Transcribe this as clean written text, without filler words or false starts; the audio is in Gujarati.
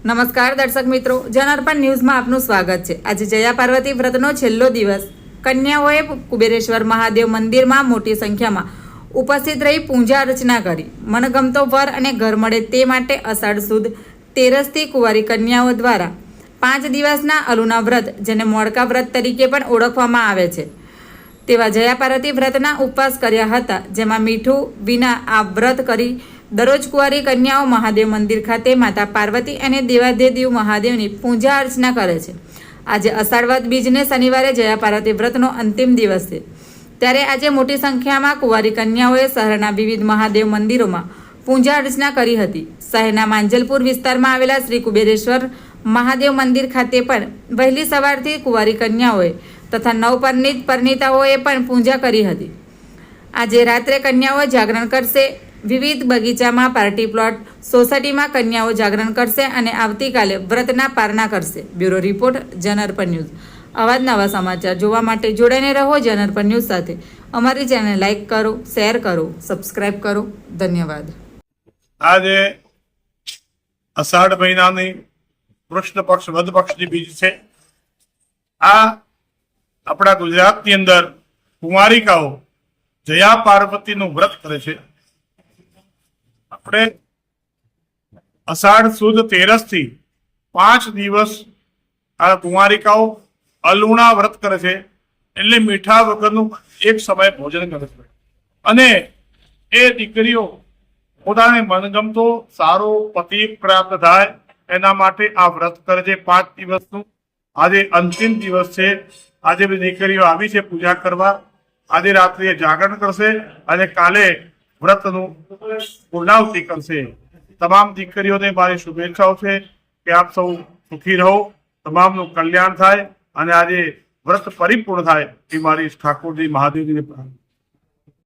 નમસ્કાર દર્શક મિત્રો, જનાર્પણ ન્યૂઝમાં આપનું સ્વાગત છે। આજે જયા પાર્વતી વ્રતનો છેલ્લો દિવસ। કન્યાઓએ કુબેરેશ્વર મહાદેવ મંદિરમાં મોટી સંખ્યામાં ઉપસ્થિત રહી પૂજા અર્ચના કરી। મનગમતો વર અને ઘર મળે તે માટે અષાઢ સુદ તેરસથી કુંવારી કન્યાઓ દ્વારા 5 દિવસના અલુના વ્રત, જેને મોડકા વ્રત તરીકે પણ ઓળખવામાં આવે છે, તેવા જયા પાર્વતી વ્રતના ઉપવાસ કર્યા હતા, જેમાં મીઠું વિના આ વ્રત કરી દરરોજ કુંવારી કન્યાઓ મહાદેવ મંદિર ખાતે માતા પાર્વતી અને દેવાધિદેવ મહાદેવની પૂજા અર્ચના કરે છે। આજે અષાઢ વદ બીજને શનિવારે જયા પાર્વતી વ્રતનો અંતિમ દિવસ છે, ત્યારે આજે મોટી સંખ્યામાં કુંવારી કન્યાઓએ શહેરના વિવિધ મહાદેવ મંદિરોમાં પૂજા અર્ચના કરી હતી। શહેરના માંજલપુર વિસ્તારમાં આવેલા શ્રી કુબેરેશ્વર મહાદેવ મંદિર ખાતે પણ વહેલી સવારથી કુંવારી કન્યાઓએ તથા નવપરિણીત પરિણીતાઓએ પણ પૂજા કરી હતી। આજે રાત્રે કન્યાઓ જાગરણ કરશે। વિવિધ બગીચામાં, પાર્ટી પ્લોટ, સોસાયટીમાં કન્યાઓ જાગરણ કરશે અને આવતીકાલે વ્રતના પારણા કરશે। Bureau report, જનાર્પણ news. આવા જ નવા સમાચાર જોવા માટે જોડાઈને રહો જનાર્પણ ન્યૂઝ સાથે। અમારી ચેનલ લાઇક કરો, શેર કરો, સબસ્ક્રાઇબ કરો। ધન્યવાદ। આજે અષાઢ મહિનાની કૃષ્ણ પક્ષ વદ પક્ષની બીજ છે। આ આપણા ગુજરાતની અંદર કુંવારિકાઓ જયા પાર્વતીનું વ્રત કરે છે। આપણે અષાઢ સુદ તેરસ થી 5 દિવસ આ કુંવારિકાઓ અલુણા વ્રત કરે છે, એટલે મીઠા વગરનું એક સમય ભોજન કરે છે અને એ દીકરીઓ પોતાને મનગમતો સારો પતિ પ્રાપ્ત થાય એના માટે આ વ્રત કરે છે 5 દિવસનું। આજે અંતિમ દિવસ છે। આજે બધી દીકરીઓ આવી છે પૂજા કરવા। આજે રાત્રે જાગરણ કરશે અને કાલે વ્રતનું પૂર્ણાહુતિ કરશે। તમામ દીકરીઓને મારી શુભેચ્છાઓ છે કે આપ સૌ સુખી રહો, તમામનું કલ્યાણ થાય અને આજે વ્રત પરિપૂર્ણ થાય એ મારી ઠાકોરજી મહાદેવજીને પ્રાર્થના।